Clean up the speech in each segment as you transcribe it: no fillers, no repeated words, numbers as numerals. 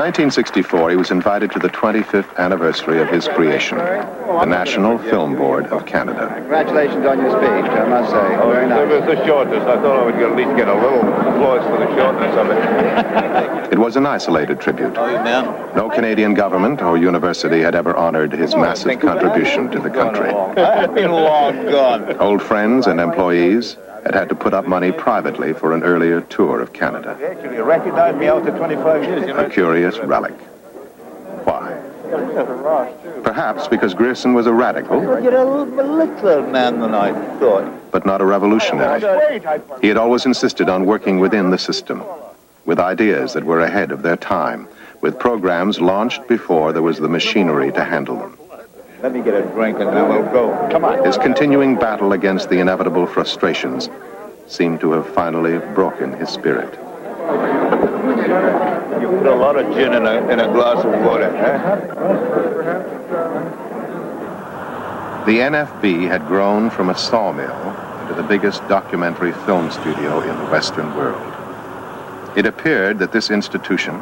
In 1964, he was invited to the 25th anniversary of his creation, the National Film Board of Canada. Congratulations on your speech, I must say. Oh, very nice. It was the shortness. I thought I would at least get a little applause for the shortness of it. It was an isolated tribute. Oh, man. No Canadian government or university had ever honored his massive contribution to the country. I've been long gone. Old friends and employees had to put up money privately for an earlier tour of Canada. They actually recognized me after 25 years. A curious relic. Why? Perhaps because Grierson was a radical, You're a little man than I thought. but not a revolutionary. He had always insisted on working within the system, with ideas that were ahead of their time, with programs launched before there was the machinery to handle them. Let me get a drink and then we'll go. Come on. His continuing battle against the inevitable frustrations seemed to have finally broken his spirit. You put a lot of gin in a glass of water, huh? The NFB had grown from a sawmill into the biggest documentary film studio in the Western world. It appeared that this institution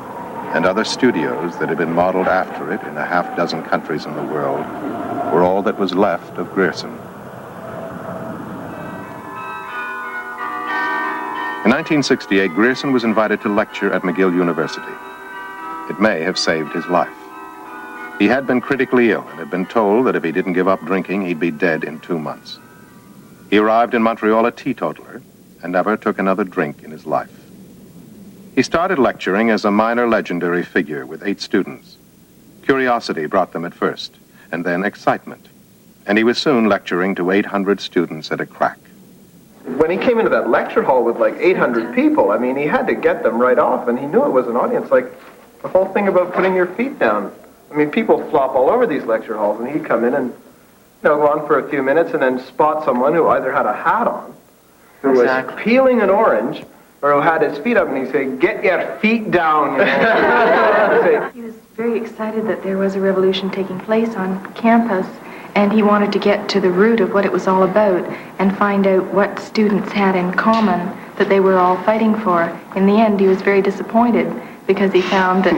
and other studios that had been modeled after it in a half-dozen countries in the world were all that was left of Grierson. In 1968, Grierson was invited to lecture at McGill University. It may have saved his life. He had been critically ill and had been told that if he didn't give up drinking, he'd be dead in 2 months. He arrived in Montreal a teetotaler and never took another drink in his life. He started lecturing as a minor legendary figure with 8 students. Curiosity brought them at first, and then excitement. And he was soon lecturing to 800 students at a crack. When he came into that lecture hall with like 800 people, I mean, he had to get them right off, and he knew it was an audience. Like, the whole thing about putting your feet down. I mean, people flop all over these lecture halls, and he'd come in and, go on for a few minutes and then spot someone who either had a hat on, who was peeling an orange, or who had his feet up, and he'd say, "Get your feet down." He was very excited that there was a revolution taking place on campus, and he wanted to get to the root of what it was all about and find out what students had in common that they were all fighting for. In the end, he was very disappointed because he found that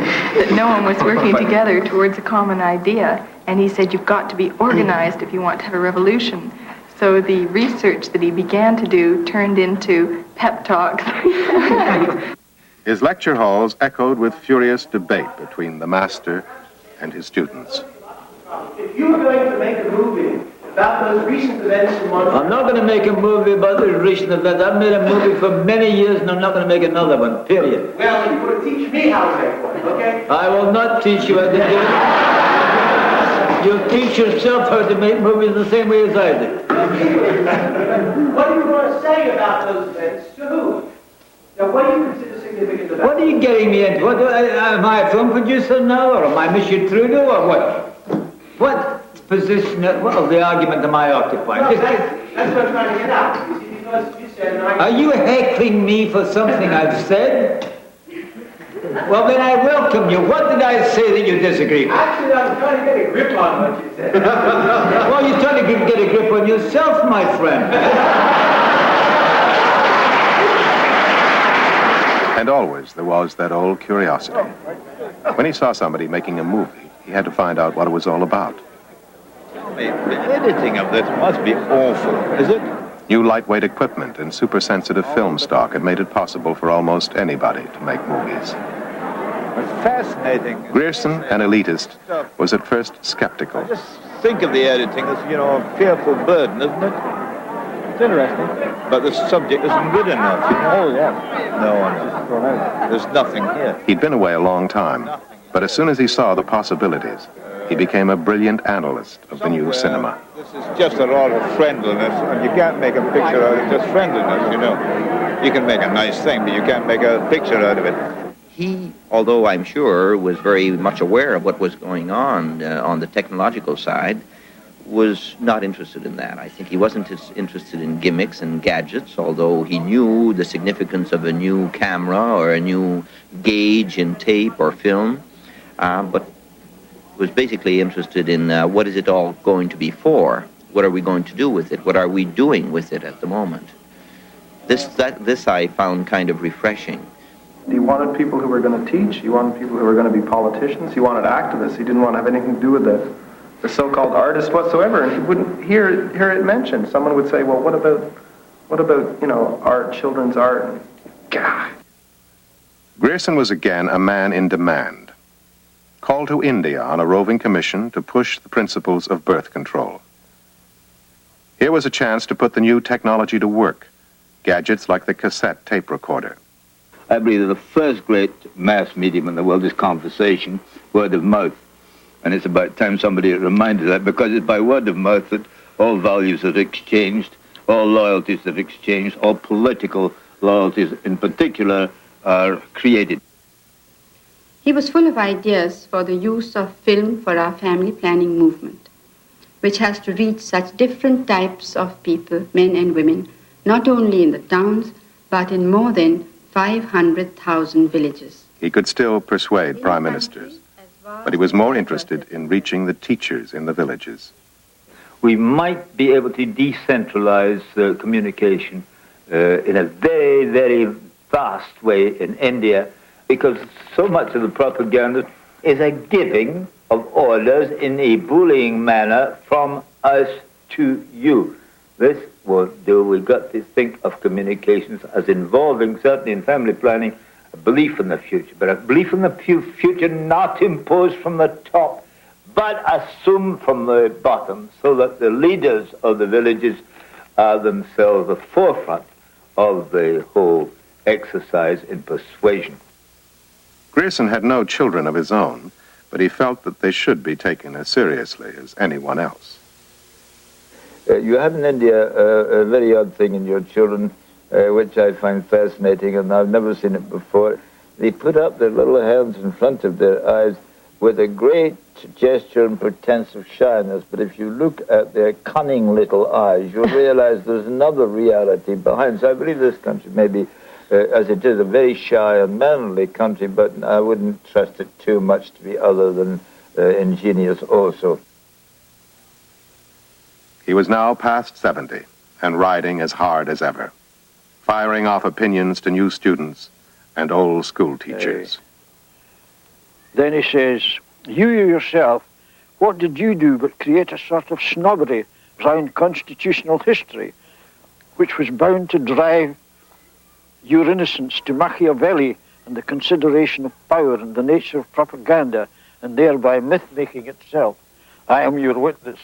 no one was working together towards a common idea, and he said, "You've got to be organized if you want to have a revolution." So the research that he began to do turned into pep talks. His lecture halls echoed with furious debate between the master and his students. If you're going to make a movie about those recent events in Montreal... I'm not going to make a movie about those recent events. I've made a movie for many years, and I'm not going to make another one, period. Well, you've got to teach me how to make one, okay? I will not teach you how to do it. You'll teach yourself how to make movies the same way as I did. What do you want to say about those events to who? Now, what do you consider significant about What are you getting me into? Am I a film producer now, or am I Monsieur Trudeau, or what? What position of the argument am I occupying? No, that's what I'm trying to get at. You see, because you said... Are you heckling me for something I've said? Well, then I welcome you. What did I say that you disagree with? Actually, I was trying to get a grip on what you said. Well, you're trying to get a grip on yourself, my friend. And always there was that old curiosity. When he saw somebody making a movie, he had to find out what it was all about. The editing of this must be awful, is it? New lightweight equipment and super-sensitive film stock had made it possible for almost anybody to make movies. It's fascinating. Grierson, an elitist, was at first skeptical. Just think of the editing as, a fearful burden, isn't it? It's interesting. But the subject isn't good enough, Oh, yeah. No. There's nothing here. He'd been away a long time, but as soon as he saw the possibilities, he became a brilliant analyst of the new cinema. This is just a lot of friendliness, and you can't make a picture out of just friendliness, You can make a nice thing, but you can't make a picture out of it. He, although I'm sure, was very much aware of what was going on the technological side, was not interested in that. I think he wasn't interested in gimmicks and gadgets, although he knew the significance of a new camera or a new gauge in tape or film, but was basically interested in what is it all going to be for? What are we going to do with it? What are we doing with it at the moment? This I found kind of refreshing. He wanted people who were going to teach. He wanted people who were going to be politicians. He wanted activists. He didn't want to have anything to do with the so-called artists whatsoever. And he wouldn't hear it mentioned. Someone would say, well, what about art, children's art? And, God. Grierson was again a man in demand, called to India on a roving commission to push the principles of birth control. Here was a chance to put the new technology to work, gadgets like the cassette tape recorder. I believe that the first great mass medium in the world is conversation, word of mouth. And it's about time somebody reminded that, because it's by word of mouth that all values are exchanged, all loyalties are exchanged, all political loyalties in particular are created. He was full of ideas for the use of film for our family planning movement, which has to reach such different types of people, men and women, not only in the towns, but in more than 500,000 villages. He could still persuade prime ministers, but he was more interested in reaching the teachers in the villages. We might be able to decentralize communication in a very, very vast way in India, because so much of the propaganda is a giving of orders in a bullying manner from us to you. This won't do. We've got to think of communications as involving, certainly in family planning, a belief in the future, but a belief in the future not imposed from the top, but assumed from the bottom, so that the leaders of the villages are themselves the forefront of the whole exercise in persuasion. Grierson had no children of his own, but he felt that they should be taken as seriously as anyone else. You have in India a very odd thing in your children, which I find fascinating, and I've never seen it before. They put up their little hands in front of their eyes with a great gesture and pretense of shyness, but if you look at their cunning little eyes, you'll realize there's another reality behind. So I believe this country may be, as it is, a very shy and manly country, but I wouldn't trust it too much to be other than ingenious also. He was now past 70 and riding as hard as ever, firing off opinions to new students and old school teachers. Then he says, you yourself, what did you do but create a sort of snobbery around constitutional history, which was bound to drive your innocence to Machiavelli and the consideration of power and the nature of propaganda, and thereby myth-making itself? I am your witness.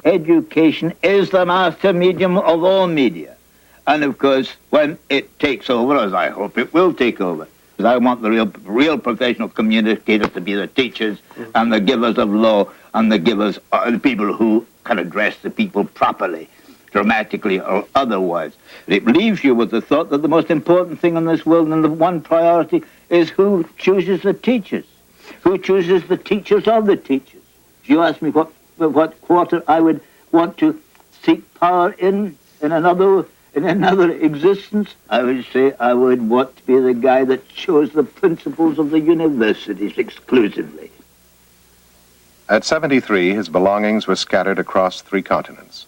Education is the master medium of all media. And of course, when it takes over, as I hope it will take over, because I want the real professional communicators to be the teachers and the givers of law and the givers, the people who can address the people properly, dramatically or otherwise. It leaves you with the thought that the most important thing in this world and the one priority is who chooses the teachers. Who chooses the teachers of the teachers? If you ask me what quarter I would want to seek power in another existence, I would say I would want to be the guy that chose the principles of the universities exclusively. At 73, his belongings were scattered across 3 continents,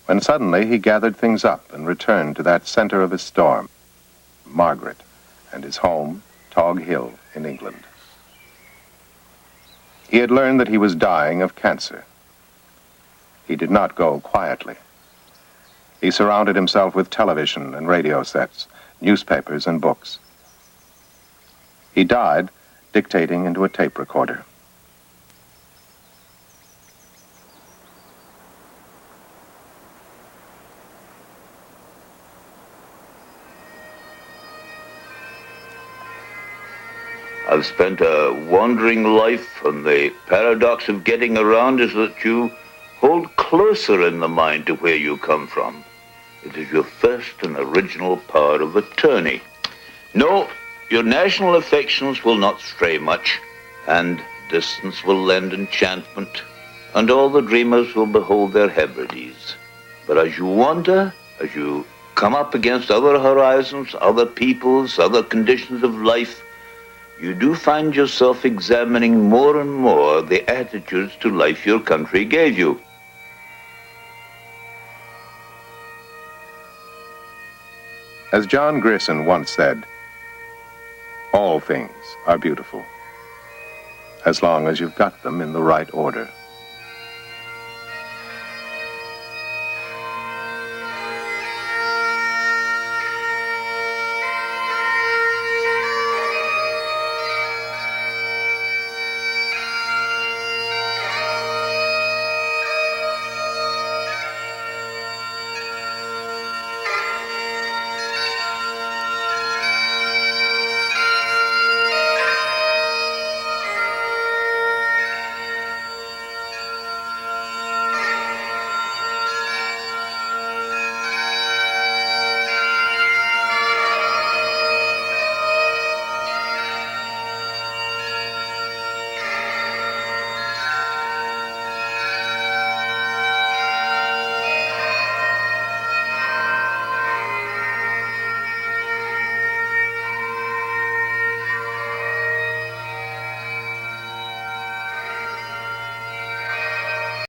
when suddenly he gathered things up and returned to that center of his storm, Margaret, and his home, Tog Hill, in England. He had learned that he was dying of cancer. He did not go quietly. He surrounded himself with television and radio sets, newspapers and books. He died dictating into a tape recorder. I've spent a wandering life, and the paradox of getting around is that you hold closer in the mind to where you come from. It is your first and original power of attorney. No, your national affections will not stray much, and distance will lend enchantment, and all the dreamers will behold their Hebrides. But as you wander, as you come up against other horizons, other peoples, other conditions of life, you do find yourself examining more and more the attitudes to life your country gave you. As John Grierson once said, all things are beautiful, as long as you've got them in the right order.